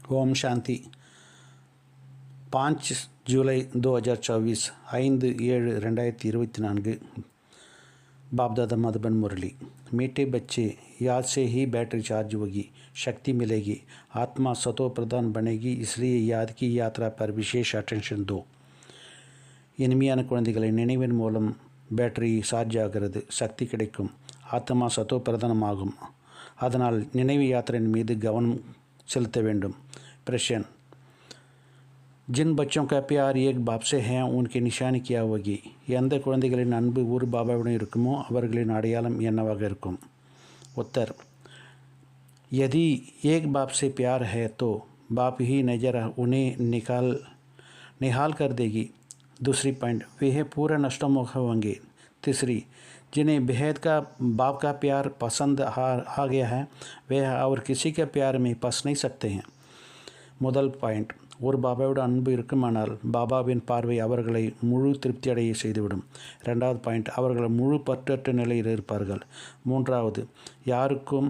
ஓம் சாந்தி. 5 ஜூலை 2024, 5/7/2024। बाप दादा मधुबन मुरली। मीठे बच्चे, याद से ही बैटरी चार्ज होगी, शक्ति मिलेगी, आत्मा सतो प्रधान बनेगी। इसलिए याद की यात्रा पर विशेष अटेंशन दो। இனிமையான குழந்தைகளை, நினைவின் மூலம் பேட்டரி சார்ஜ் ஆகிறது, சக்தி கிடைக்கும், ஆத்மா சத்தோ பிரதானமாகும். அதனால் நினைவு யாத்திரையின் மீது கவனம் செலுத்த வேண்டும். प्रश्न: जिन बच्चों का प्यार एक बाप से है उनकी निशानी क्या होगी? எந்த குழந்தைகளின் அன்பு ஒரு பாபாவுடன் இருக்குமோ அவர்களின் அடையாளம் என்னவாக இருக்கும்? उत्तर: यदि एक बाप से प्यार है तो बाप ही नजर उन्हें निहाल कर देगी। दूसरी पॉइंट, वे पूरा नष्टमुख होंगे। तीसरी, जिन्हें बेहद का बाप का प्यार पसंद आ गया है वे और किसी के प्यार में फंस नहीं सकते हैं। முதல் பாயிண்ட், ஒரு பாபாவோட அன்பு இருக்குமானால் பாபாவின் பார்வை அவர்களை முழு திருப்தி அடைய செய்துவிடும். ரெண்டாவது பாயிண்ட், அவர்கள் முழு பற்றற்ற நிலையில் இருப்பார்கள். மூன்றாவது, யாருக்கும்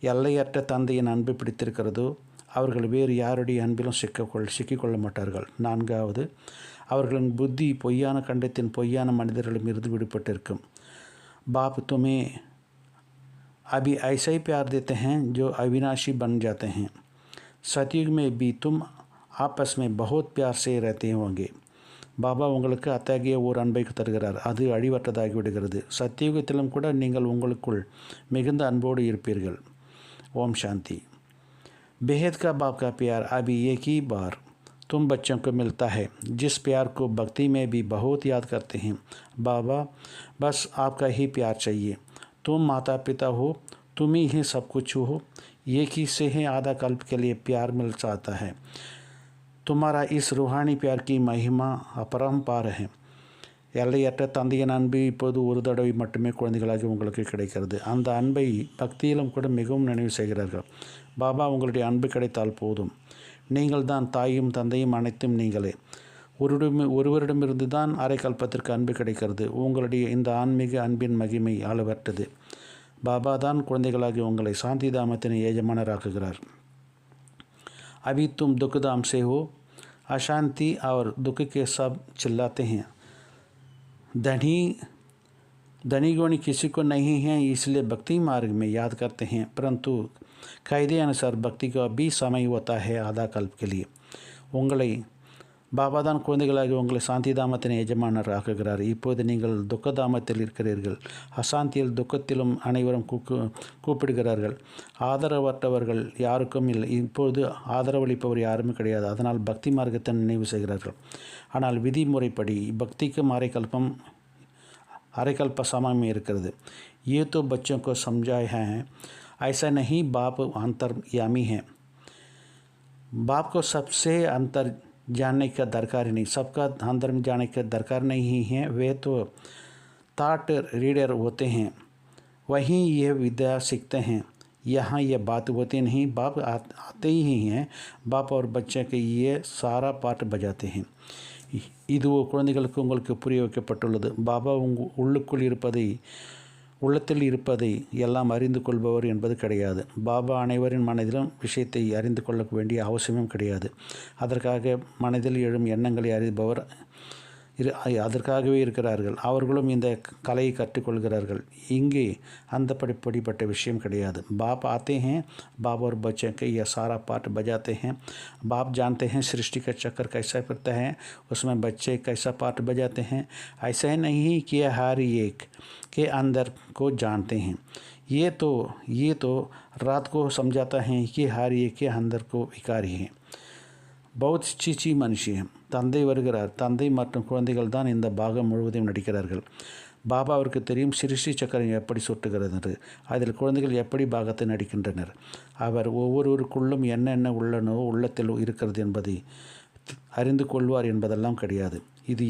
எல்லையற்ற தந்தையின் அன்பு பிடித்திருக்கிறதோ அவர்கள் வேறு யாருடைய அன்பிலும் சிக்கிக்கொள்ள மாட்டார்கள். நான்காவது, அவர்களின் புத்தி பொய்யான கண்டத்தின் பொய்யான மனிதர்களிடமிருந்து விடுபட்டிருக்கும். बाप तुम्हें अभी ऐसा ही प्यार देते हैं जो अविनाशी बन जाते हैं। सतयुग में भी तुम आपस में बहुत प्यार से रहते होंगे। பாபா உங்களுக்கு அத்தகைய ஒரு அன்பை தருகிறார், அது அழிவற்றதாகி விடுகிறது. சத்தியுகத்திலும் கூட நீங்கள் உங்களுக்குள் மிகுந்த அன்போடு இருப்பீர்கள். ஓம் சாந்தி. बेहद का बाप का प्यार अभी एक ही बार तुम बच्चों को मिलता है, जिस प्यार को भक्ति में भी बहुत याद करते हैं। बाबा, बस आपका ही प्यार चाहिए। तुम माता पिता हो, तुम ही सब कुछ हो। एक ही से ही आधा कल्प के लिए प्यार मिल जाता है। तुम्हारा इस रूहानी प्यार की महिमा अपरंपार है। எல்லையற்ற தந்தையின் அன்பு இப்போது ஒரு தடவை மட்டுமே குழந்தைகளாக உங்களுக்கு கிடைக்கிறது. அந்த அன்பை பக்தியிலும் கூட மிகவும் நினைவு செய்கிறார்கள். பாபா, உங்களுடைய அன்பு கிடைத்தால் போதும். நீங்கள் தான் தாயும் தந்தையும் அனைத்தும் நீங்களே. ஒருவரிடமிருந்து தான் அரை கல்பத்திற்கு அன்பு கிடைக்கிறது. உங்களுடைய இந்த ஆன்மீக அன்பின் மகிமை அளவற்றது. பாபா தான் குழந்தைகளாகி உங்களை சாந்தி தாமத்தின் எஜமானராக்குகிறார். अभी तुम दुखधाम से हो, अशांति और दुख के सब चिल्लाते हैं। धनी गुणी किसी को नहीं है, इसलिए भक्ति मार्ग में याद करते हैं, परंतु कायदे अनुसार भक्ति का भी समय होता है आधा कल्प के लिए। உங்களை பாபா தான் குழந்தைகளாகி உங்களை சாந்தி தாமத்தின் எஜமானர் ஆக்குகிறார். இப்போது நீங்கள் துக்க தாமத்தில் இருக்கிறீர்கள். அசாந்தியில் துக்கத்திலும் அனைவரும் கூப்பிடுகிறார்கள். ஆதரவற்றவர்கள் யாருக்கும் இல்லை. இப்போது ஆதரவளிப்பவர் யாருமே கிடையாது. அதனால் பக்தி மார்க்கத்தை நினைவு செய்கிறார்கள். ஆனால் விதிமுறைப்படி பக்திக்கும் अरेकल्प समय में இருக்கிறது. ये तो बच्चों को समझाया है, ऐसा नहीं। बाप अंतर्यामी है। बाप को सबसे अंतर जानने का दरकार नहीं, सबका अंदर में जाने का दरकार नहीं है। वे तो थाट रीडर होते हैं, वहीं ये विद्या सीखते हैं। यहाँ ये बात होती नहीं, बाप आते ही हैं। बाप और बच्चे के ये सारा पाठ बजाते हैं। இதுவோ குழந்தைகளுக்கு உங்களுக்கு புரிய வைக்கப்பட்டுள்ளது. பாபா உள்ளத்தில் இருப்பதை எல்லாம் அறிந்து கொள்பவர் என்பது கிடையாது. பாபா அனைவரின் மனதிலும் விஷயத்தை அறிந்து கொள்ள வேண்டிய அவசியமும் கிடையாது. அதற்காக மனதில் எழும் எண்ணங்களை அறிபவர் அதற்காகவே இருக்கிறார்கள். அவர்களும் இந்த கலையை கற்றுக்கொள்கிறார்கள். இங்கே அந்த படிப்பட்ட விஷயம் கிடையாது. बाप आते हैं, बाप और बच्चे के यह सारा पाठ बजाते हैं। बाप जानते हैं सृष्टि का चक्कर कैसा फिरता है, उसमें बच्चे कैसा पाठ बजाते हैं। ऐसा ही नहीं कि हर एक के अंदर को जानते हैं। ये तो रात को समझाता है कि हर एक के अंदर को विकारी है। बहुत चीची मनुष्य தந்தை வருகிறார். தந்தை மற்றும் குழந்தைகள் தான் இந்த பாகம் முழுவதையும் நடிக்கிறார்கள். பாபா அவருக்கு தெரியும் சிருஷ்டி சக்கரம் எப்படி சுட்டுகிறது என்று. அதில் குழந்தைகள் எப்படி பாகத்தை நடிக்கின்றனர். அவர் ஒவ்வொருவருக்குள்ளும் என்னென்ன உள்ளத்தில் இருக்கிறது என்பதை அறிந்து கொள்வார் என்பதெல்லாம் கிடையாது. இது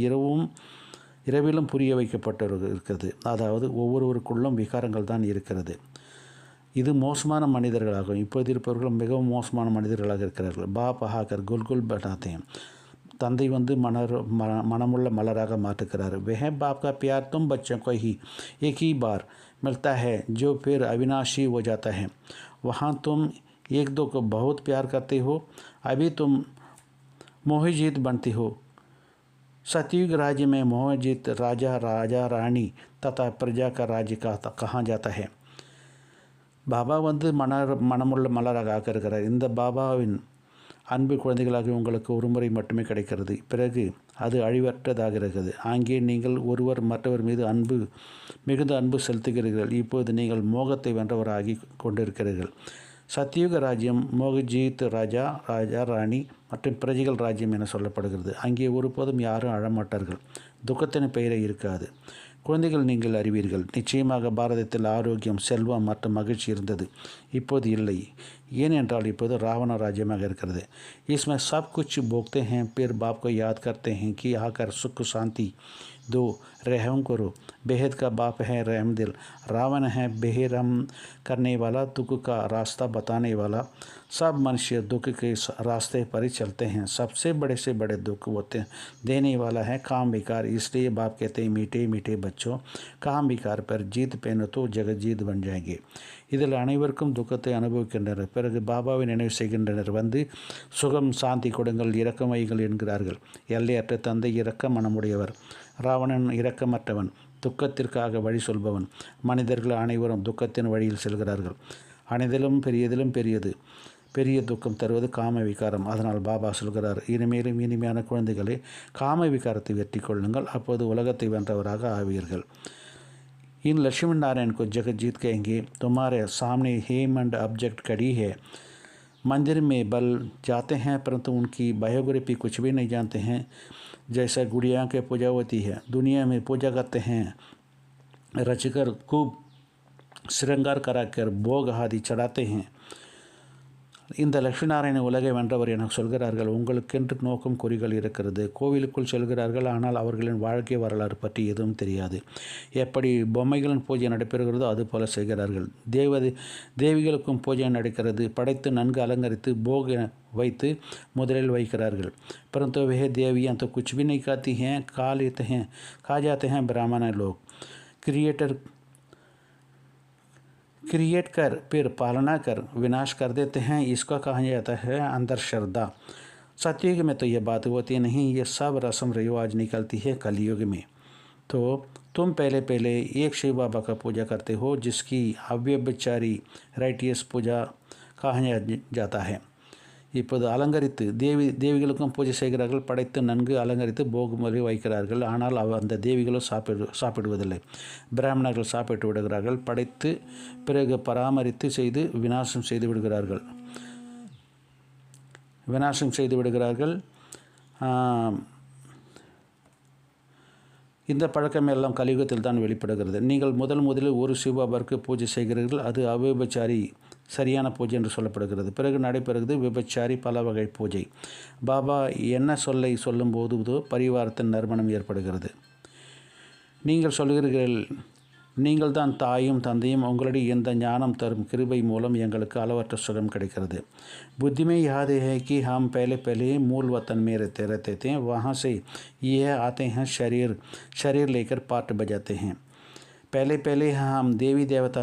இரவிலும் புரிய வைக்கப்பட்டிருக்கிறது. அதாவது ஒவ்வொருவருக்குள்ளும் விகாரங்கள் தான் இருக்கிறது. இது மோசமான மனிதர்களாகும். இப்போது இருப்பவர்கள் மிகவும் மோசமான மனிதர்களாக இருக்கிறார்கள். பாப் ஆகர் குல்குல் பனாத்தே, தந்தை வந்து மனமுள்ள மலராக மாற்றுகிறார். वह बाप का प्यार तुम बच्चों को ही एक ही बार मिलता है जो फिर अविनाशी हो जाता है। वहाँ तुम एक दो को बहुत प्यार करते हो, अभी तुम मोहजीत बनती हो। सतयुग राज्य में मोहजीत राजा, राजा रानी तथा प्रजा का राज्य कहा जाता है। பாபா வந்து மனமுள்ள மலராக இருக்கிறார். இந்த பாபாவின் அன்பு குழந்தைகளாக உங்களுக்கு ஒரு முறை மட்டுமே கிடைக்கிறது. பிறகு அது அழிவற்றதாக இருக்கிறது. அங்கே நீங்கள் ஒருவர் மற்றவர் மீது மிகுந்த அன்பு செலுத்துகிறீர்கள். இப்போது நீங்கள் மோகத்தை வென்றவராகி கொண்டிருக்கிறீர்கள். சத்தியுக ராஜ்யம் மோகஜீத் ராஜா, ராஜா ராணி மற்றும் பிரஜைகள் ராஜ்யம் என சொல்லப்படுகிறது. அங்கே ஒருபோதும் யாரும் அழமாட்டார்கள். துக்கத்தின் பெயரே இருக்காது. குழந்தைகள், நீங்கள் அறிவீர்கள், நிச்சயமாக பாரதத்தில் ஆரோக்கியம், செல்வம் மற்றும் மகிழ்ச்சி இருந்தது. இப்போது இல்லை. ஏனென்றால் இப்போது ராவண ராஜ்யமாக இருக்கிறது. इसमें सब कुछ भोगते हैं, फिर बाप को याद करते हैं कि आकर सुख शांति दो, रहम करो। बेहद का बाप है रहम दिल, रावण है बेरहम करने वाला, दुख का रास्ता बताने वाला। सब मनुष्य दुख के रास्ते पर ही चलते हैं। सबसे बड़े से बड़े दुख होते देने वाला है काम विकार। इसलिए बाप कहते हैं, मीठे मीठे बच्चों, काम विकार पर जीत पहनो तो जगत जीत बन जाएंगे। இதில் அனைவருக்கும் துக்கத்தை அனுபவிக்கின்றனர். பிறகு பாபாவை நினைவு செய்கின்றனர். வந்து சுகம் சாந்தி கொடுங்கள், இரக்கம் வையுங்கள் என்கிறார்கள். எல்லையற்ற தந்தை இரக்க மனமுடையவர். ராவணன் இரக்கமற்றவன், துக்கத்திற்காக வழி சொல்பவன். மனிதர்கள் அனைவரும் துக்கத்தின் வழியில் செல்கிறார்கள். அனைதிலும் பெரியது பெரிய துக்கம் தருவது காம விகாரம். அதனால் பாபா சொல்கிறார், இனிமேலும் இனிமையான குழந்தைகளே, காம விகாரத்தை வெற்றி கொள்ளுங்கள், அப்போது உலகத்தை வென்றவராக ஆவீர்கள். इन लक्ष्मी नारायण को जगजीत कहेंगे, तुम्हारे सामने हेमंड ऑब्जेक्ट खड़ी है। मंदिर में बल जाते हैं परंतु उनकी बायोग्राफी कुछ भी नहीं जानते हैं। जैसा गुड़िया की पूजा होती है, दुनिया में पूजा करते हैं, रचकर खूब श्रृंगार कराकर भोग आदि चढ़ाते हैं। இந்த லட்சுமி நாராயண உலகை வென்றவர் என சொல்கிறார்கள். உங்களுக்கென்று நோக்கம் குறிகள் இருக்கிறது. கோவிலுக்குள் செல்கிறார்கள், ஆனால் அவர்களின் வாழ்க்கை வரலாறு பற்றி எதுவும் தெரியாது. எப்படி பொம்மைகளின் பூஜை நடைபெறுகிறதோ அதுபோல செய்கிறார்கள். தேவிகளுக்கும் பூஜை நடக்கிறது. படைத்து நன்கு அலங்கரித்து போக வைத்து முதலில் வைக்கிறார்கள். परंतु वह देवियाँ तो कुछ भी नहीं खाती हैं, खा जाते हैं ब्राह्मण लोग। क्रिएट कर फिर पालना कर विनाश कर देते हैं, इसका कहा जाता है अंदर श्रद्धा। सतयुग में तो ये बात होती नहीं, ये सब रस्म रिवाज निकलती है कलयुग में। तो तुम पहले एक शिव बाबा का पूजा करते हो, जिसकी अव्यभिचारी राइटियस पूजा कहा जाता है। இப்போது அலங்கரித்து தேவிகளுக்கும் பூஜை செய்கிறார்கள். படைத்து நன்கு அலங்கரித்து போகுமுறை வைக்கிறார்கள். ஆனால் அந்த தேவிகளும் சாப்பிடுவதில்லை. பிராமணர்கள் சாப்பிட்டு விடுகிறார்கள். படைத்து பிறகு பராமரித்து செய்து விநாசம் செய்து விடுகிறார்கள். இந்த பழக்கம் எல்லாம் கலியுகத்தில் தான் வெளிப்படுகிறது. நீங்கள் முதலில் ஒரு சிவபாபாவிற்கு பூஜை செய்கிறீர்கள். அது அவ்விபச்சாரி சரியான பூஜை என்று சொல்லப்படுகிறது. பிறகு நடைபெறுகிறது விபச்சாரி பல வகை பூஜை. பாபா என்ன சொல்லை சொல்லும்போது பரிவாரத்தின் நறுமணம் ஏற்படுகிறது. நீங்கள் சொல்கிறீர்கள், நீங்கள் தான் தாயும் தந்தையும், உங்களுடைய இந்த ஞானம் தரும் கிருபை மூலம் எங்களுக்கு அளவற்ற சுகம் கிடைக்கிறது. बुद्धि में याद है कि हम पहले मूल वतन में रहते थे, वहाँ से ये आते हैं, शरीर लेकर पाठ बजाते हैं। पहले हम देवी देवता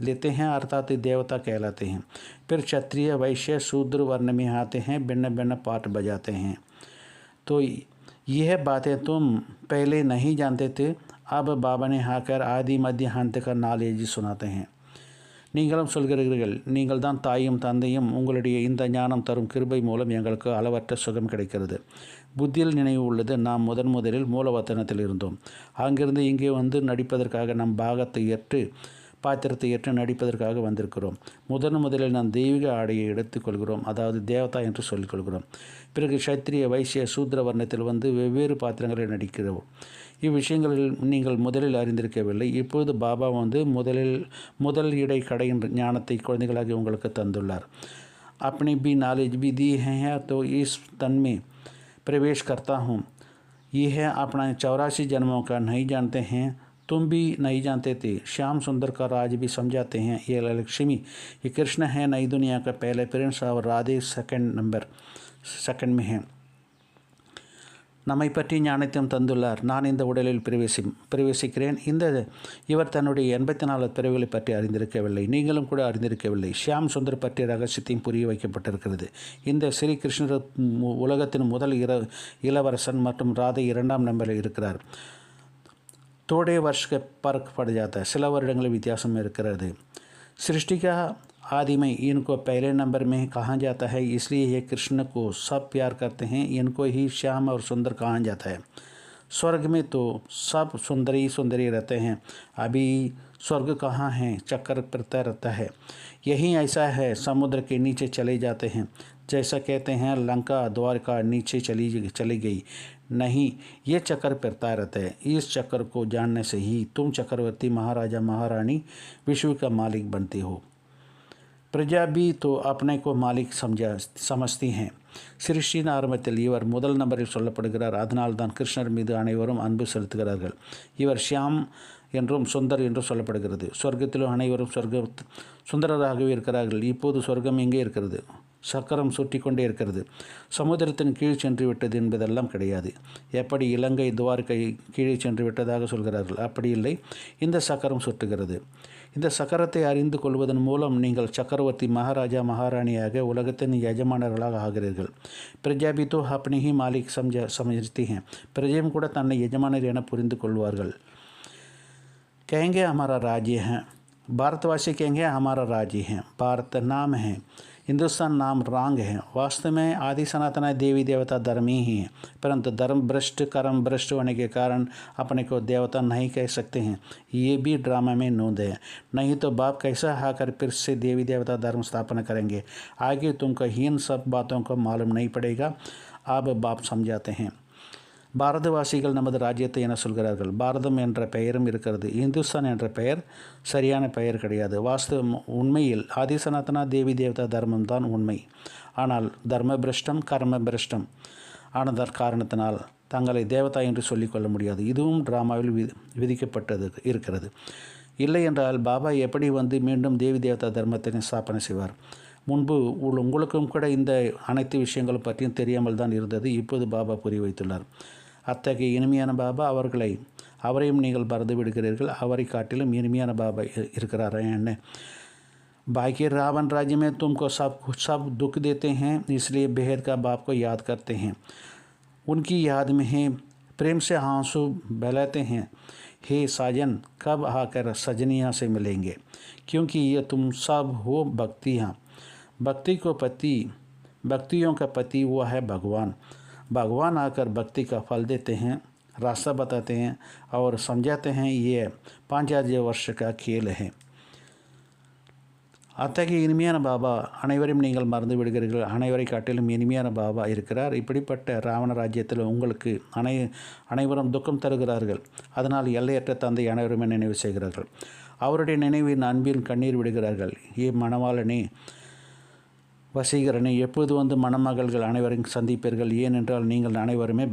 लेते हैं, अर्थात देवता कहलाते हैं। फिर क्षत्रिय वैश्य शूद्र वर्ण में आते हैं, भिन्न पाठ बजाते हैं। तो यह बातें तुम पहले नहीं जानते थे, अब बाबा ने आकर आदि मध्य अंत का नॉलेज सुनाते हैं। நீங்களும் சொல்கிறீர்கள், நீங்கள் தான் தாயும் தந்தையும், உங்களுடைய இந்த ஞானம் தரும் கிருபை மூலம் எங்களுக்கு அளவற்ற சுகம் கிடைக்கிறது. புத்தியில் நினைவு உள்ளது, நாம் முதலில் மூலவத்தனத்தில் இருந்தோம். அங்கிருந்து இங்கே வந்து நடிப்பதற்காக நம் பாத்திரத்தை ஏற்று நடிப்பதற்காக வந்திருக்கிறோம். முதலில் நாம் தெய்வீக ஆடையை எடுத்துக்கொள்கிறோம், அதாவது தேவதா என்று சொல்லிக்கொள்கிறோம். பிறகு சத்திரிய வைசிய சூத்ர வர்ணத்தில் வந்து வெவ்வேறு பாத்திரங்களை நடிக்கிறோம். இவ்விஷயங்களில் நீங்கள் முதலில் அறிந்திருக்கவில்லை. இப்பொழுது பாபா வந்து முதல் இடை கடையின் ஞானத்தை குழந்தைகளாகி உங்களுக்கு தந்துள்ளார். अपनी भी नॉलेज भी दी है, तो इस तन में प्रवेश करता हूँ। यह अपना 84 जन्मों का नहीं जानते हैं, तुम भी नहीं जानते थे। श्याम सुंदर का राज भी समझाते हैं। ये लक्ष्मी, ये कृष्ण है, नई दुनिया का पहले प्रिंस, और राधे सेकंड में है। நம்மை பற்றி ஞானத்தையும் தந்துள்ளார். நான் இந்த உடலில் பிரவேசிக்கிறேன். இவர் தன்னுடைய 84 பிறவிகளை பற்றி அறிந்திருக்கவில்லை. நீங்களும் கூட அறிந்திருக்கவில்லை. ஷியாம் சுந்தர் பற்றிய ரகசியத்தையும் புரிய வைக்கப்பட்டிருக்கிறது. இந்த ஸ்ரீ கிருஷ்ணர் உலகத்தின் முதல் இளவரசன் மற்றும் ராதை 2ஆம் நம்பரில் இருக்கிறார். थोड़े वर्ष के फर्क पड़ जाता है. சில வருடங்கள் வித்தியாசம் இருக்கிறது. सृष्टि का आदि में इनको पहले नंबर में कहा जाता है, इसलिए ये कृष्ण को सब प्यार करते हैं. इनको ही श्याम और सुंदर कहा जाता है. स्वर्ग में तो सब सुंदरी रहते हैं. अभी स्वर्ग कहाँ है? चक्कर फिरता रहता है. यही ऐसा है. समुद्र के नीचे चले जाते हैं. जैसा कहते हैं लंका द्वारका नीचे चली गई. नहीं, ये चक्कर फिरता रहता है. इस चक्कर को जानने से ही तुम चक्रवर्ती महाराजा महारानी विश्व का मालिक बनते हो. प्रजा भी तो अपने को मालिक समझती हैं. சிருஷ்டியின் ஆரம்பத்தில் இவர் முதல் நம்பரில் சொல்லப்படுகிறார். அதனால்தான் கிருஷ்ணர் மீது அனைவரும் அன்பு செலுத்துகிறார்கள். இவர் ஷியாம் என்றும் சுந்தர் என்றும் சொல்லப்படுகிறது. சொர்க்கத்திலும் அனைவரும் சுந்தரராகவே இருக்கிறார்கள். இப்போது சொர்க்கம் எங்கே இருக்கிறது? சக்கரம் சுற்றி கொண்டே இருக்கிறது. சமுத்திரத்தின் கீழ் சென்று விட்டது என்பதெல்லாம் கிடையாது. எப்படி இலங்கை துவாரகை கீழே சென்று விட்டதாக சொல்கிறார்கள், அப்படி இல்லை. இந்த சக்கரம் சுற்றுகிறது. இந்த சக்கரத்தை அறிந்து கொள்வதன் மூலம் நீங்கள் சக்கரவர்த்தி மகாராஜா மகாராணியாக உலகத்தின் எஜமானர்களாக ஆகிறீர்கள். பிரஜா भी तो अपने ही मालिक समझती हैं. பிரஜையும் கூட தன்னை எஜமானர் என புரிந்து கொள்வார்கள். कहेंगे हमारा राज्य है. भारतवासी कहेंगे हमारा राज्य है. भारत नाम है, हिंदुस्तान नाम रांग है. वास्तव में आदि सनातन देवी देवता धर्म ही हैं, परंतु धर्म भ्रष्ट कर्म भ्रष्ट होने के कारण अपने को देवता नहीं कह सकते हैं. ये भी ड्रामा में नोंद है. नहीं तो बाप कैसा आकर फिर से देवी देवता धर्म स्थापना करेंगे. आगे तुमको इन सब बातों को मालूम नहीं पड़ेगा. अब बाप समझाते हैं. பாரதவாசிகள் நமது ராஜ்யத்தை என சொல்கிறார்கள். பாரதம் என்ற பெயரும் இருக்கிறது. இந்துஸ்தான் என்ற பெயர் சரியான பெயர் கிடையாது. வாஸ்தவம் உண்மையில் ஆதிசனாத்தனா தேவி தேவதா தர்மம் தான் உண்மை. ஆனால் தர்ம பிரஷ்டம் கர்ம பிரஷ்டம் ஆனதன் காரணத்தினால் தங்களை தேவதா என்று சொல்லிக்கொள்ள முடியாது. இதுவும் டிராமாவில் விதிக்கப்பட்டது இருக்கிறது. இல்லை என்றால் பாபா எப்படி வந்து மீண்டும் தேவி தேவதா தர்மத்தை ஸ்தாபனை செய்வார்? முன்பு உங்களுக்கும் கூட இந்த அனைத்து விஷயங்களும் பற்றியும் தெரியாமல் தான் இருந்தது. இப்போது பாபா புரிய வைத்துள்ளார். அத்தகைய இனிமையான பாபா அவரையும் நீங்கள் மறந்து விடுகிறீர்கள். அவரை காட்டிலும் இனிமையான பாபா இருக்கிறார் என்ன? बाकी रावण राज्य में तुमको सब दुख देते हैं, इसलिए बेहद का बाप को याद करते हैं. उनकी याद में है प्रेम से आंसू बहलाते हैं. हे साजन, कब आकर सजनिया से मिलेंगे? क्योंकि ये तुम सब हो भक्तियाँ. भक्ति को पति, भक्तियों का पति वो है भगवान. भगवान आकर भक्ति का फल देते हैं, रास्ता बताते हैं और समझाते हैं. ये 5000 वर्ष का खेल है. அத்தகைய இனிமையான பாபா அனைவரையும் நீங்கள் மறந்து விடுகிறீர்கள். அனைவரை காட்டிலும் இனிமையான பாபா இருக்கிறார். இப்படிப்பட்ட ராவண ராஜ்யத்தில் உங்களுக்கு அனைவரும் துக்கம் தருகிறார்கள். அதனால் எல்லையற்ற தந்தை அனைவருமே நினைவு செய்கிறார்கள். அவருடைய நினைவின் அன்பின் கண்ணீர் விடுகிறார்கள். ஏ மணவாளனே, வசீகரனை எப்போது வந்து மணமகள்கள் அனைவரையும் சந்திப்பீர்கள்? ஏனென்றால் நீங்கள் அனைவருமே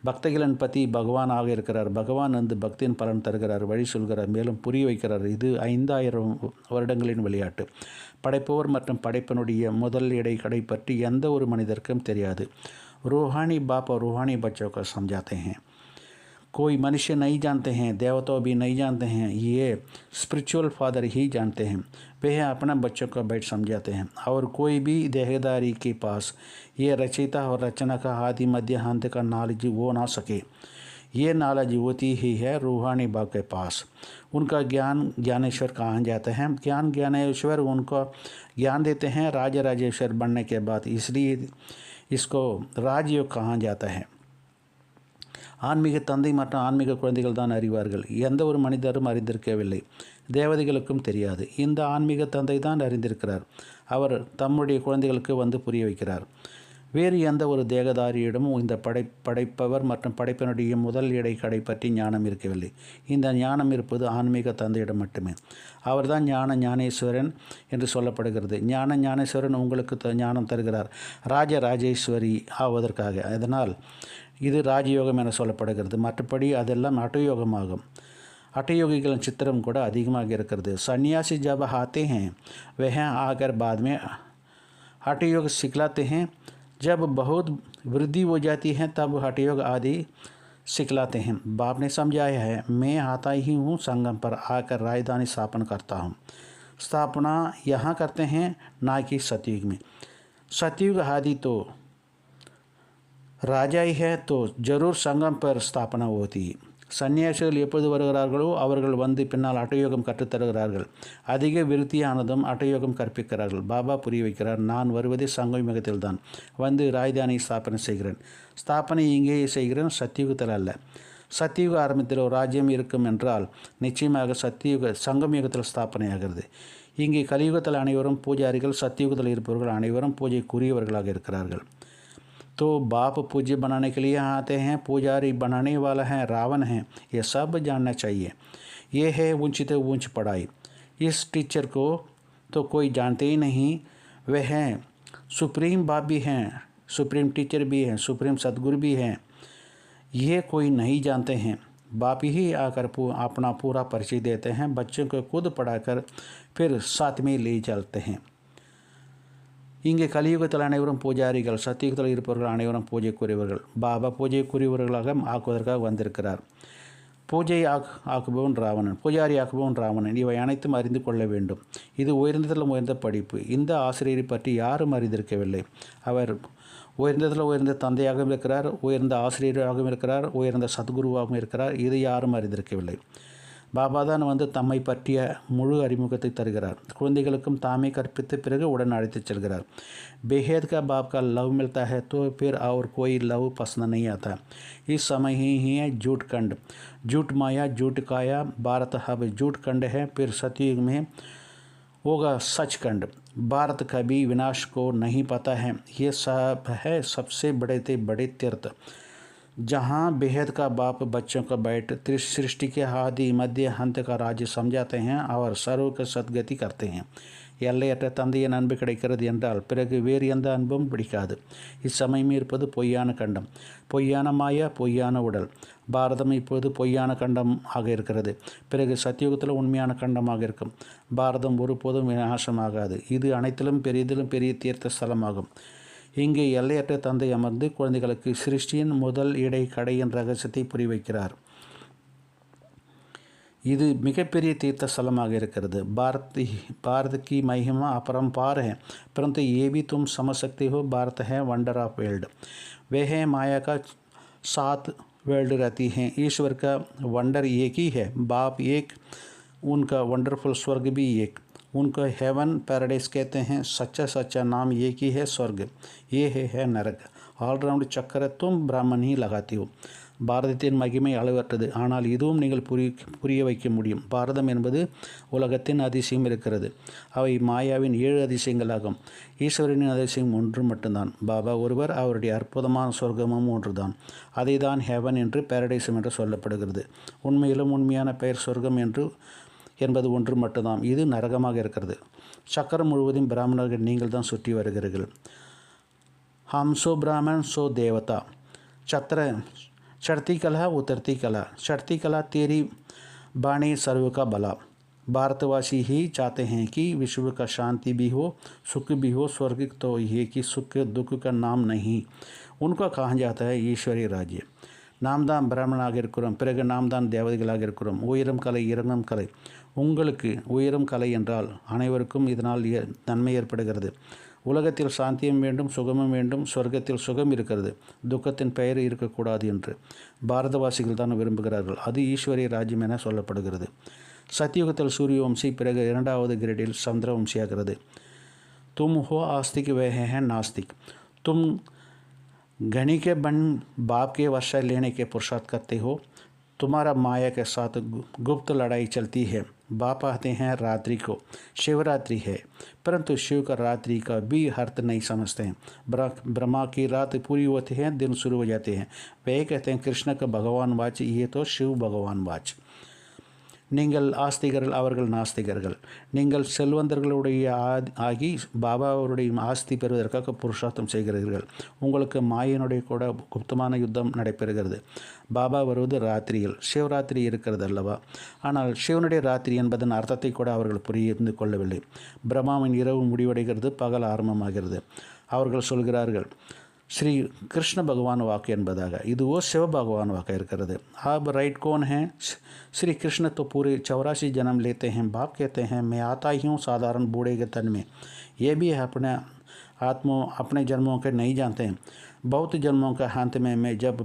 பக்தைகளின் பற்றி பகவானாக இருக்கிறார். பகவான் வந்து பக்தியின் பலன் தருகிறார், வழி சொல்கிறார், மேலும் புரிய வைக்கிறார். இது 5000 வருடங்களின் விளையாட்டு. படைப்பவர் மற்றும் படைப்பினுடைய முதல் கடை பற்றி எந்த ஒரு மனிதருக்கும் தெரியாது. रूहानी बाप और रूहानी बच्चों को समझाते हैं. कोई मनुष्य नहीं जानते हैं, देवता भी नहीं जानते हैं, ये स्पिरिचुअल फादर ही जानते हैं. वे अपने बच्चों को बैठ समझाते हैं. और कोई भी देहदारी के पास ये रचयिता और रचना का आदि मध्य अंत का नॉलेज वो ना सके. ये नॉलेज होती ही है रूहानी बाप के पास. उनका ज्ञान ज्ञानेश्वर कहा जाता है. ज्ञानेश्वर उनको ज्ञान देते हैं राजेश्वर बनने के बाद. इसलिए इसको राजयोग कहा जाता है. ஆன்மீக தந்தை மற்றும் ஆன்மீக குழந்தைகள் தான் அறிவார்கள். எந்த ஒரு மனிதரும் அறிந்திருக்கவில்லை, தேவதைகளுக்கும் தெரியாது. இந்த ஆன்மீக தந்தை தான் அறிந்திருக்கிறார். அவர் தம்முடைய குழந்தைகளுக்கு வந்து புரிய வைக்கிறார். வேறு எந்த ஒரு தேகதாரியிடமும் இந்த படைப்பவர் மற்றும் படைப்பினுடைய முதல் கடை பற்றி ஞானம் இருக்கவில்லை. இந்த ஞானம் இருப்பது ஆன்மீக தந்தையிடம் மட்டுமே. அவர்தான் ஞானேஸ்வரன் என்று சொல்லப்படுகிறது. ஞானேஸ்வரன் உங்களுக்கு ஞானம் தருகிறார் ராஜேஸ்வரி ஆவதற்காக. அதனால் இது ராஜயோகம் என சொல்லப்படுகிறது. மற்றபடி அதெல்லாம் அட்டயோகமாகும். अटयोगिகளின் சித்திரம் கூட அதிகமாக இருக்கிறது. सन्यासी जब आते हैं वह आकर बाद में हठ योग सिखलाते हैं. जब बहुत वृद्धि हो जाती है तब हठयोग आदि सिखलाते हैं। बाप ने समझाया है, मैं आता ही हूँ, संगम पर आकर राजधानी स्थापन करता हूँ। स्थापना यहाँ करते हैं, ना कि सतयुग में। सतयुग आदि तो ராஜா है तो जरूर संगम पर ஸ்தாபனா होती है. சன்னியாசிகள் எப்போது வருகிறார்களோ அவர்கள் வந்து பின்னால் அட்டயோகம் கற்றுத்தருகிறார்கள். அதிக விருத்தியானதும் அட்டயோகம் கற்பிக்கிறார்கள். பாபா புரிய வைக்கிறார், நான் வருவதே சங்கமிகத்தில் தான். வந்து ராஜதானி ஸ்தாபனை செய்கிறேன். ஸ்தாபனை இங்கேயே செய்கிறேன், சத்தியுகத்தில் அல்ல. சத்தியுக ஆரம்பத்தில் ஒரு ராஜ்யம் இருக்கும் என்றால் நிச்சயமாக சங்கமயுகத்தில் ஸ்தாபனையாகிறது. இங்கே கலியுகத்தில் அனைவரும் பூஜாரிகள், சத்தியுகத்தில் இருப்பவர்கள் அனைவரும் பூஜைக்குரியவர்களாக இருக்கிறார்கள். तो बाप पूज्य बनाने के लिए आते हैं, पुजारी बनाने वाला है रावण है, ये सब जानना चाहिए. ये है ऊंचित ऊंच पढ़ाई. इस टीचर को तो कोई जानते ही नहीं. वे हैं सुप्रीम बाप भी हैं, सुप्रीम टीचर भी हैं, सुप्रीम सदगुरु भी हैं. ये कोई नहीं जानते हैं. बाप ही आकर अपना पूरा परिचय देते हैं. बच्चों को खुद पढ़ाकर फिर साथ में ले चलते हैं. இங்கே கலியுகத்தில் அனைவரும் பூஜாரிகள், சத்தியுகத்தில் இருப்பவர்கள் அனைவரும் பூஜைக்குரியவர்கள். பாபா பூஜைக்குரியவர்களாக ஆக்குவதற்காக வந்திருக்கிறார். பூஜை ஆக்குபவன் ராவணன், பூஜாரி ஆக்குபவன் ராவணன். இவை அனைத்தும் அறிந்து கொள்ள வேண்டும். இது உயர்ந்ததில் உயர்ந்த படிப்பு. இந்த ஆசிரியரை பற்றி யாரும் அறிந்திருக்கவில்லை. அவர் உயர்ந்ததில் உயர்ந்த தந்தையாகவும் இருக்கிறார், உயர்ந்த ஆசிரியராகவும் இருக்கிறார், உயர்ந்த சத்குருவாகவும் இருக்கிறார். இது யாரும் அறிந்திருக்கவில்லை. பாபா தான் வந்து தம்மை பற்றிய முழு அறிமுகத்தை தருகிறார். குழந்தைகளுக்கும் தாமே கற்பித்து பிறகு உடன் அழைத்துச் செல்கிறார். बेहद का बाप का लव मिलता है तो फिर और कोई लव पसंद नहीं आता. इस समय ही है झूठ खंड, झूठ माया, झूठ काया. भारत अब झूठ खंड है, फिर सतयुग में होगा सच खंड. भारत कभी विनाश को नहीं पाता है. ये सब है सबसे बड़े से बड़े तीर्थ, जहाँ बेहद का बाप बच्चों को बैठ सृष्टि के आदि मध्य अंत का राज्य समझाते हैं और सर्व का सद्गति करते हैं. எல்லையற்ற தந்தையின் அன்பு கிடைக்கிறது என்றால் பிறகு வேறு எந்த அன்பும் பிடிக்காது. இச்சமயம் இருப்பது பொய்யான கண்டம், பொய்யான மாயா, பொய்யான உடல். பாரதம் இப்போது பொய்யான கண்டம் ஆக இருக்கிறது. பிறகு சத்தியுகத்தில் உண்மையான கண்டமாக இருக்கும். பாரதம் ஒருபோதும் விநாசமாகாது. இது அனைத்திலும் பெரியதிலும் பெரிய தீர்த்த ஸ்தலமாகும். இங்கே எல்லையற்ற தந்தை அமர்ந்து குழந்தைகளுக்கு சிருஷ்டியின் முதல் இடை கடையின் ரகசியத்தை புரி வைக்கிறார். இது மிகப்பெரிய தீர்த்த ஸ்தலமாக இருக்கிறது. भारत की महिमा अपरंपार है, परंतु ये भी तुम समझ सकते हो. भारत है वंडर ऑफ वर्ल्ड. वे है माया का 7 वर्ल्ड रहती हैं. ईश्वर का वंडर एक ही है. बाप एक, उनका वंडरफुल स्वर्ग भी एक. उनको हेवन पैराडाइज कहते हैं. सच्चा नाम एक ही है, स्वर्ग. ये है नरक. ऑलराउंड चक्कर तुम ब्राह्मण ही लगाती हो. பாரதத்தின் மகிமை அளவற்றது, ஆனால் இதுவும் நீங்கள் புரிய வைக்க முடியும். பாரதம் என்பது உலகத்தின் அதிசயம் இருக்கிறது. அவை மாயாவின் 7 அதிசயங்களாகும். ஈஸ்வரனின் அதிசயம் ஒன்று மட்டும்தான். பாபா ஒருவர், அவருடைய அற்புதமான சொர்க்கமும் ஒன்றுதான். அதை தான் ஹெவன் என்று, பேரடைசம் என்று சொல்லப்படுகிறது. உண்மையிலும் உண்மையான பெயர் சொர்க்கம் என்பது ஒன்று மட்டும்தான். இது நரகமாக இருக்கிறது. சக்கரம் முழுவதும் பிராமணர்கள் நீங்கள் தான் சுற்றி வருகிறீர்கள். ஹம் சோ பிராமணன் சோ தேவதா. चढ़ती कला उतरती कला, चढ़ती कला तेरी बाणी सर्व का भला. भारतवासी ही चाहते हैं कि विश्व का शांति भी हो, सुख भी हो. स्वर्ग तो ये कि सुख दुख का नाम नहीं. उनका कहा जाता है ईश्वरीय राज्य. நாம்தான் பிராமணனாக இருக்கிறோம், பிறகு நாம்தான் தேவதைகளாக இருக்கிறோம். உயரும் கலை, இறங்கும் கலை. உங்களுக்கு உயரும் கலை என்றால் அனைவருக்கும் இதனால் நன்மை ஏற்படுகிறது. உலகத்தில் சாந்தியும் வேண்டும், சுகமும் வேண்டும். சொர்க்கத்தில் சுகம் இருக்கிறது, துக்கத்தின் பெயர் இருக்கக்கூடாது என்று பாரதவாசிகள் தான் விரும்புகிறார்கள். அது ஈஸ்வரிய ராஜ்யம் என சொல்லப்படுகிறது. சத்தியுகத்தில் சூரியவம்சி, பிறகு 2வது கிரேடில் சந்திரவம்சியாகிறது. तुम हो आस्तिक, वह है नास्तिक. तुम घनी के बन बाप के वर्षा लेने के पुरुषार्थ करते हो. तुम्हारा माया के साथ गुप्त लड़ाई चलती है. बाप आते हैं रात्रि को, शिवरात्रि है, परंतु शिव का रात्रि का भी अर्थ नहीं समझते हैं. ब्रह्मा की रात पूरी होती है, दिन शुरू हो जाते हैं. वे कहते हैं कृष्ण का भगवान वाच, ये तो शिव भगवान वाच. நீங்கள் ஆஸ்திகர்கள், அவர்கள் நாஸ்திகர்கள். நீங்கள் செல்வந்தர்களுடைய ஆகி பாபா அவருடைய ஆஸ்தி பெறுவதற்காக புருஷார்த்தம் செய்கிறீர்கள். உங்களுக்கு மாயினுடைய கூட குப்தமான யுத்தம் நடைபெறுகிறது. பாபா வருவது ராத்திரியில், சிவராத்திரி இருக்கிறது அல்லவா? ஆனால் சிவனுடைய ராத்திரி என்பதன் அர்த்தத்தை கூட அவர்கள் புரிந்து கொள்ளவில்லை. பிரம்மாவின் இரவு முடிவடைகிறது, பகல் ஆரம்பமாகிறது. அவர்கள் சொல்கிறார்கள், ஸ்ரீ கிருஷ்ண பகவான் வாக்கு என்பதாக இதுவோ சிவ பகவான் वाक्य இருக்கிறது। अब राइट कौन है? श्री कृष्ण तो पूरे 84 जन्म लेते हैं। बाप कहते हैं मैं आता ही हूँ साधारण बूढ़े के तन में। ये भी अपने अपने जन्मों के नहीं जानते हैं। बहुत जन्मों के अंत में मैं जब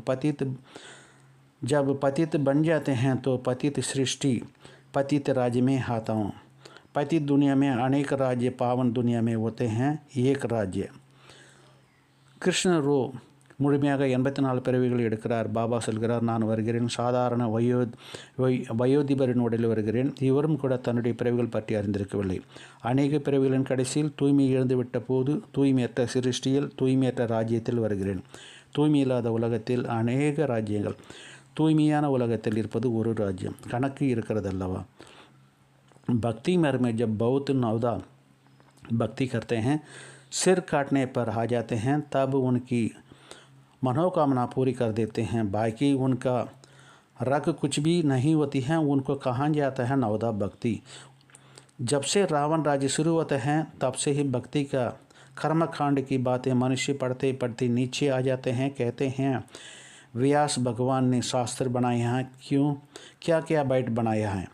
पतित बन जाते हैं तो पतित सृष्टि पतित राज्य में आता हूँ। पतित दुनिया में अनेक राज्य, पावन दुनिया में होते हैं एक राज्य। கிருஷ்ணரோ முழுமையாக 84 பிறவிகள் எடுக்கிறார்। பாபா சொல்கிறார், நான் வருகிறேன், சாதாரண வயோதிபரின் உடலில் வருகிறேன்। இவரும் கூட தன்னுடைய பிறவிகள் பற்றி அறிந்திருக்கவில்லை। அநேக பிறவிகளின் கடைசியில் தூய்மை இழந்துவிட்ட போது தூய்மையற்ற சிருஷ்டியில் தூய்மையற்ற ராஜ்யத்தில் வருகிறேன்। தூய்மையில்லாத உலகத்தில் அநேக ராஜ்யங்கள், தூய்மையான உலகத்தில் இருப்பது ஒரு ராஜ்யம்। கணக்கு இருக்கிறதல்லவா? भक्ति मार्ग में जब बहुत नवदा भक्ति करते हैं, सिर काटने पर आ जाते हैं, तब उनकी मनोकामना पूरी कर देते हैं। बाकी उनका रग कुछ भी नहीं होती है। उनको कहा जाता है नवदा भक्ति। जब से रावण राज्य शुरू होते हैं तब से ही भक्ति का कर्मकांड की बातें मनुष्य पढ़ते पढ़ते नीचे आ जाते हैं। कहते हैं व्यास भगवान ने शास्त्र बनाए हैं, क्यों क्या क्या बाइट बनाया है।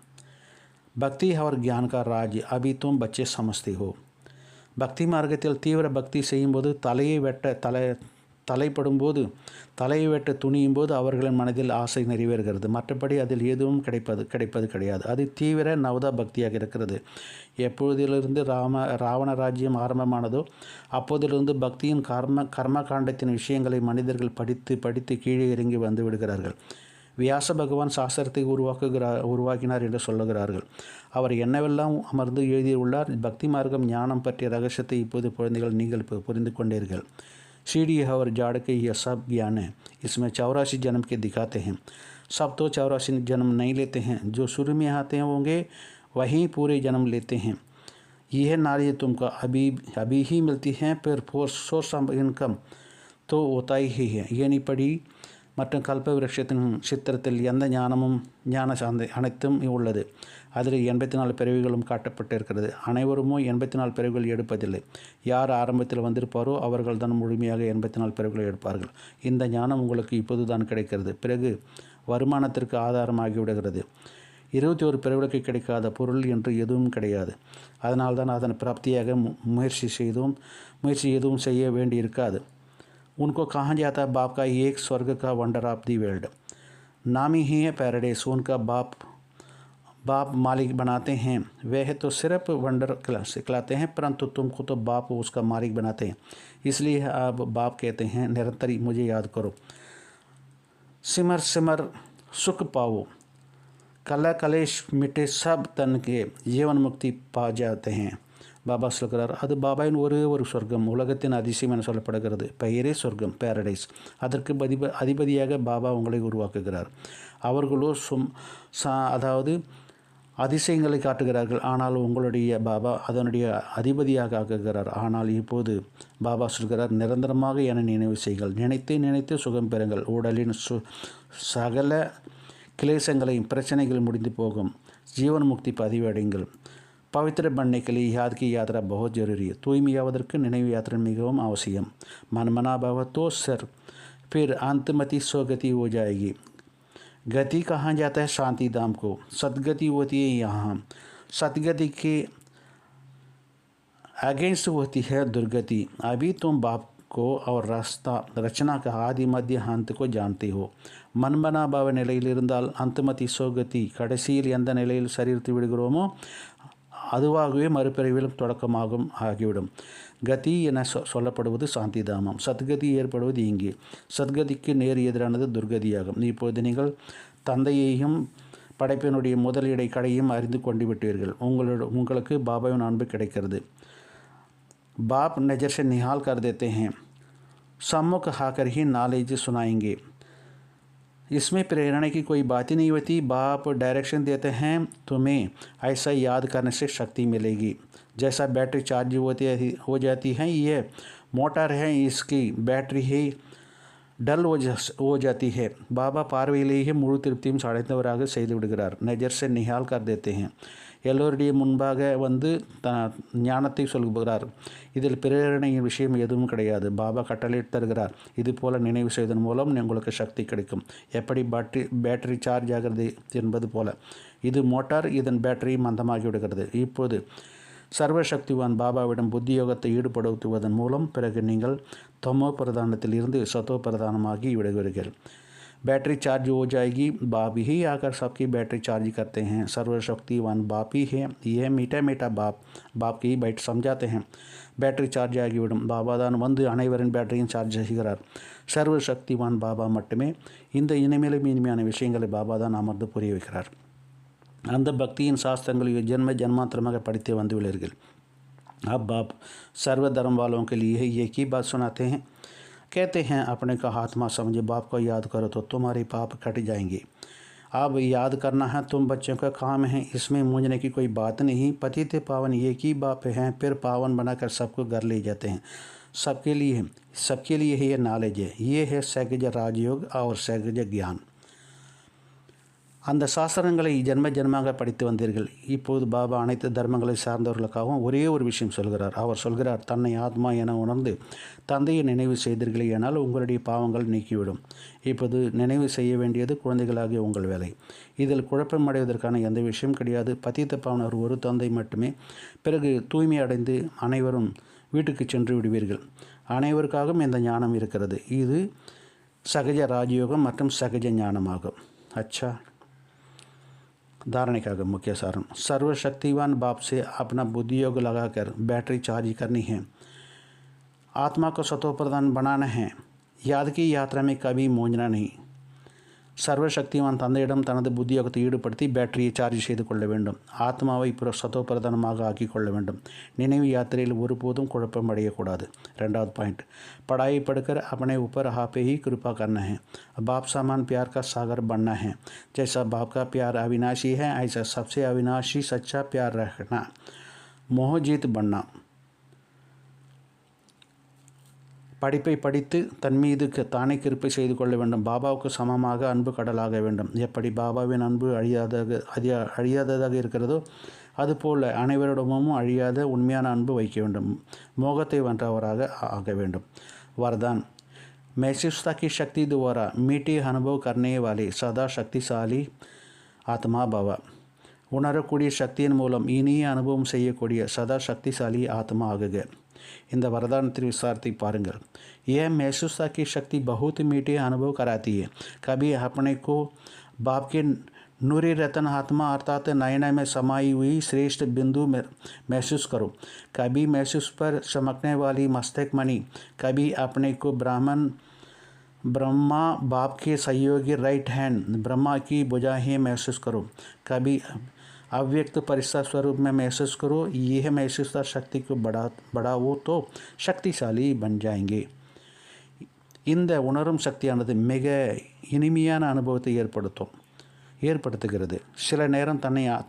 भक्ति और ज्ञान का राज अभी तुम बच्चे समझते हो। பக்தி மார்க்கத்தில் தீவிர பக்தி செய்யும்போது தலைப்படும்போது தலையை வெட்ட துணியும் போது அவர்களின் மனதில் ஆசை நிறைவேறுகிறது। மற்றபடி அதில் எதுவும் கிடைப்பது கிடையாது। அது தீவிர நவதா பக்தியாக இருக்கிறது। எப்பொழுதிலிருந்து ராவண ராஜ்யம் ஆரம்பமானதோ அப்போதிலிருந்து பக்தியின் கர்ம காண்டத்தின் விஷயங்களை மனிதர்கள் படித்து கீழே இறங்கி வந்து விடுகிறார்கள்। வியாச பகவான் சாஸ்திரத்தை உருவாக்கினார் என்று சொல்லுகிறார்கள்। அவர் என்னவெல்லாம் அமர்ந்து எழுதியுள்ளார்। பக்தி மார்க்கம் ஞானம் பற்றிய ரகசியத்தை இப்போது குழந்தைகள் நீங்கள் புரிந்து கொண்டீர்கள்। सीढ़ी है और जाड़ के यह सब ज्ञान है। इसमें 84 जन्म के दिखाते हैं। सब तो 84 जन्म नहीं लेते हैं। जो शुरू में आते होंगे वहीं पूरे जन्म लेते हैं। यह नारी तुमको अभी ही मिलती हैं, फिर सोर्स ऑफ इनकम तो होता ही है। ये नहीं पड़ी மற்றும் கல்ப விருட்சத்தின் சித்திரத்தில் எந்த ஞான சார்ந்த அனைத்தும் உள்ளது। அதில் 84 பிறவிகளும் காட்டப்பட்டிருக்கிறது। அனைவருமோ 84 பிறவிகள் எடுப்பதில்லை। யார் ஆரம்பத்தில் வந்திருப்பாரோ அவர்கள் தான் முழுமையாக 84 பிறவிகளை எடுப்பார்கள்। இந்த ஞானம் உங்களுக்கு இப்போது தான் கிடைக்கிறது, பிறகு வருமானத்திற்கு ஆதாரமாகிவிடுகிறது। 21 பிறவிகளுக்கு கிடைக்காத பொருள் என்று எதுவும் கிடையாது। அதனால்தான் அதன் பிராப்தியாக முயற்சி எதுவும் செய்ய வேண்டியிருக்காது। उनको कहा जाता है बाप का एक स्वर्ग का वंडर ऑफ दी वर्ल्ड। नाम ही है पैराडाइस। उनका बाप मालिक बनाते हैं। वह तो सिर्फ वंडर खिलाते हैं, परंतु तुमको तो बाप उसका मालिक बनाते हैं। इसलिए अब बाप कहते हैं निरंतर मुझे याद करो, सिमर सुख पाओ, कलेश मिटे, सब तन के जीवन मुक्ति पा जाते हैं। பாபா சொல்கிறார், அது பாபாவின் ஒரே ஒரு சொர்க்கம், உலகத்தின் அதிசயம் என சொல்லப்படுகிறது। பெயரே சொர்க்கம், பேரடைஸ்। அதற்கு அதிபதியாக பாபா உங்களை உருவாக்குகிறார்। அவர்களோ அதாவது அதிசயங்களை காட்டுகிறார்கள், ஆனால் உங்களுடைய பாபா அதனுடைய அதிபதியாக ஆக்குகிறார்। ஆனால் இப்போது பாபா சொல்கிறார், நிரந்தரமாக என நினைவு செய்கள், நினைத்து சுகம் பெறுங்கள்। உடலின் சகல கிளேசங்களையும் பிரச்சனைகள் முடிந்து போகும்। जीवन मुक्ति பதிவடைங்கள்। पवित्र बनने के लिए याद की यात्रा बहुत जरूरी है। தூய்மையாவதற்கு நினைவு யாத்திரை மிகவும் அவசியம்। मनमना भव तो सर फिर अंतमति स्वगति हो जाएगी। गति कहाँ जाता है? शांति धाम को। सदगति होती है यहाँ। सदगति के अगेंस्ट होती है दुर्गति। अभी तुम बाप को और रास्ता रचना का आदि मध्य अंत को जानते हो। मनमना भाव நிலையில் இருந்தால் அந்தமதி சோகதி, கடைசியில் எந்த நிலையில் சரித்து விடுகிறோமோ அதுவாகவே மறுபிறவிலும் தொடக்கமாகும் ஆகிவிடும்। கதி என சொல்லப்படுவது சாந்தி தாமம், சத்கதி ஏற்படுவது இங்கே। சத்கதிக்கு நேர் எதிரானது துர்கதியாகும்। இப்போது நீங்கள் தந்தையையும் படைப்பினுடைய முதல் இடைக்கடையும் அறிந்து கொண்டு விட்டீர்கள்। உங்களுக்கு பாபாவின் அன்பு கிடைக்கிறது। बाप नज़र से निहाल कर देते हैं, सम्मुख आकर ही नॉलेज सुनाएंगे। इसमें प्रेरणा की कोई बात ही नहीं होती। बाप डायरेक्शन देते हैं, तुम्हें ऐसा याद करने से शक्ति मिलेगी। जैसा बैटरी चार्ज हो जाती है, ये मोटर है, इसकी बैटरी ही डल हो जाती है। बाबा பார்வையிலேயே முழு திருப்தியும் அடைந்தவராக செய்து விடுகிறார்। नज़र से निहाल कर देते हैं। எல்லோருடைய முன்பாக வந்து ஞானத்தை சொல்கிறார். இதில் பிரேரணையின் விஷயம் எதுவும் கிடையாது. பாபா கட்டளையிட்டு தருகிறார். இது போல் நினைவு செய்வதன் மூலம் உங்களுக்கு சக்தி கிடைக்கும். எப்படி பேட்டரி சார்ஜ் ஆகிறது என்பது போல இது மோட்டார், இதன் பேட்டரி மந்தமாகி விடுகிறது. இப்போது சர்வசக்திவான் பாபாவிடம் புத்தி யோகத்தை ஈடுபடுத்துவதன் மூலம் பிறகு நீங்கள் தமோ பிரதானத்தில் இருந்து சத்தோ பிரதானமாகி விடுவீர்கள். बैटरी चार्ज हो जाएगी। बाप ही आकर सबकी बैटरी चार्ज करते हैं। सर्वशक्तिवान बाप ही है। यह मीठा मीठा बाप की बैठ समझाते हैं। பேட்டரி சார்ஜ் ஆகிவிடும். பாபா தான் வந்து அனைவரின் பேட்டரியும் சார்ஜ் செய்கிறார். சர்வசக்திவான் பாபா மட்டுமே இந்த இனிமேலும் இனிமையான விஷயங்களை பாபா தான் அமர்ந்து புரிய வைக்கிறார். அந்த பக்தியின் சாஸ்திரங்களை ஜென்ம ஜன்மாந்திரமாக படித்து வந்துள்ளீர்கள். अब बाप सर्व धर्म वालों के लिए एक ही बात सुनाते हैं। कहते हैं अपने का आत्मा समझे, बाप को याद करो तो तुम्हारे पाप कट जाएंगे। अब याद करना है तुम बच्चों का काम है, इसमें मूंझने की कोई बात नहीं। पतित पावन एक ही बाप हैं, फिर पावन बनाकर सबको घर ले जाते हैं। सबके लिए ये नॉलेज है। ये है सहज राजयोग और सहज ज्ञान। அந்த சாஸ்திரங்களை ஜென்ம ஜென்மாக படித்து வந்தீர்கள். இப்போது பாபா அனைத்து தர்மங்களை சார்ந்தவர்களுக்காகவும் ஒரே ஒரு விஷயம் சொல்கிறார். அவர் சொல்கிறார், தன்னை ஆத்மா என உணர்ந்து தந்தையை நினைவு செய்தீர்களே ஆனால் உங்களுடைய பாவங்கள் நீக்கிவிடும். இப்போது நினைவு செய்ய வேண்டியது குழந்தைகளாகிய உங்கள் வேலை. இதில் குழப்பம் அடைவதற்கான எந்த விஷயம் கிடையாது. பத்தித்த பாவனர் ஒரு தந்தை மட்டுமே. பிறகு தூய்மை அடைந்து அனைவரும் வீட்டுக்கு சென்று விடுவீர்கள். அனைவருக்காகவும் இந்த ஞானம் இருக்கிறது. இது சகஜ ராஜயோகம் மற்றும் சகஜ ஞானமாகும். அச்சா, धारणे का मुख्य सारण, सर्वशक्तिवान बाप से अपना बुद्धि योग लगाकर बैटरी चार्ज करनी है। आत्मा को सतो प्रदान बनाना है। याद की यात्रा में कभी मूंझना नहीं। சர்வசக்திவான் தந்தையிடம் தனது புத்தியோகத்தை ஈடுபடுத்தி பேட்டரியை சார்ஜ் செய்து கொள்ள வேண்டும். ஆத்மாவை சத்தோ பிரதானமாக ஆக்கி கொள்ள வேண்டும். நினைவு யாத்திரையில் ஒருபோதும் குழப்பம் அடையக்கூடாது. 2வது பாயிண்ட், पढ़ाई पढ़कर अपने ऊपर आप ही कृपा करना है। बाप समान प्यार का सागर बनना है। जैसा बाप का प्यार अविनाशी है ऐसा सबसे अविनाशी सच्चा प्यार रखना। मोहजीत बनना। படிப்பை படித்து தன் மீது தானே கிருப்பை செய்து கொள்ள வேண்டும். பாபாவுக்கு சமமாக அன்பு கடலாக வேண்டும். எப்படி பாபாவின் அன்பு அழியாததாக இருக்கிறதோ அதுபோல் அனைவரிடமும் அழியாத உண்மையான அன்பு வைக்க வேண்டும். மோகத்தை வென்றவராக ஆக வேண்டும். वरदान, महसूसता की शक्ति द्वारा मीठे अनुभव करने वाले सदा शक्तिशाली ஆத்மா பவ. உணரக்கூடிய சக்தியின் மூலம் இனிய அனுபவம் செய்யக்கூடிய சதா சக்திசாலி ஆத்மா ஆகுக. இந்த வரதானத்தின் विस्तारத்தை பாருங்கள். यह महसूसता की शक्ति बहुत मीठे अनुभव कराती है। कभी अपने को बाप के नूरी रतन आत्मा अर्थात नयन में समाई हुई श्रेष्ठ बिंदु में महसूस करो। कभी महसूस पर चमकने वाली मस्तक मणि, कभी अपने को ब्रह्मा बाप के सहयोगी राइट हैंड ब्रह्मा की भुजाएं महसूस करो। कभी अव्यक्त परिस्था स्वरूप में महसूस करो। यह महसूसता शक्ति को बढ़ावो तो शक्तिशाली बन जाएंगे. இந்த உணரும் சக்தியானது மிக இனிமையான அனுபவத்தை ஏற்படுத்துகிறது. சில நேரம்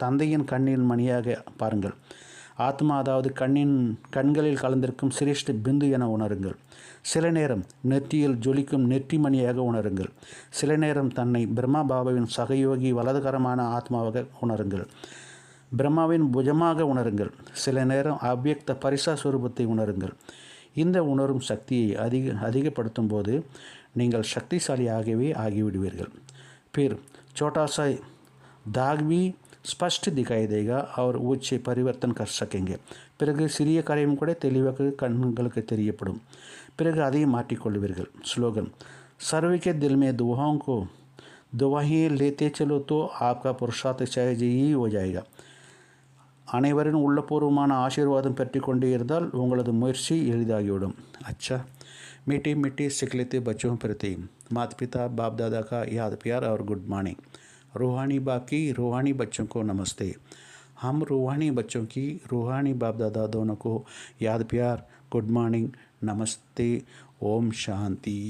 தந்தையின் கண்ணின் மணியாக பாருங்கள். ஆத்மா அதாவது கண்களில் கலந்திருக்கும் சிரேஷ்ட பிந்து என உணருங்கள். சில நேரம் நெற்றியில் ஜொலிக்கும் நெற்றி மணியாக உணருங்கள். சில நேரம் தன்னை பிரம்மா பாபாவின் சகயோகி வலதுகரமான ஆத்மாவாக உணருங்கள். பிரம்மாவின் புஜமாக உணருங்கள். சில நேரம் அவ்யக்த பரிசா ஸ்வரூபத்தை உணருங்கள். இந்த உணரும் சக்தியை அதிகப்படுத்தும் போது நீங்கள் சக்திசாலியாகவே ஆகிவிடுவீர்கள். फिर छोटा सा दाग भी ஸ்பஷ்ட दिखाई देगा और उच्च परिवर्तन कर सकेंगे. பிறகு சிறிய காரியம் கூட தெளிவாக கண்களுக்கு தெரியப்படும். பிறகு அதை மாற்றிக்கொள்வீர்கள். ஸ்லோகன், सर्व के दिल में दुआओं को दुआएं लेते चलो तो आपका पुरुषार्थ सहज ही हो जाएगा. அனைவரின் உள்ளபூர்வமான ஆசீர்வாதம் பெற்று கொண்டே இருந்தால் உங்களது முயற்சி எளிதாகிவிடும். अच्छा, मीठे मीठे सिखलेते बच्चों प्रति माता पिता बाप दादा का याद प्यार और गुड मॉर्निंग. रूहानी बाप की रूहानी बच्चों को नमस्ते. हम रूहानी बच्चों की रूहानी बाप दादा दोनों को याद प्यार, गुड मॉर्निंग, नमस्ते. ओम शांति.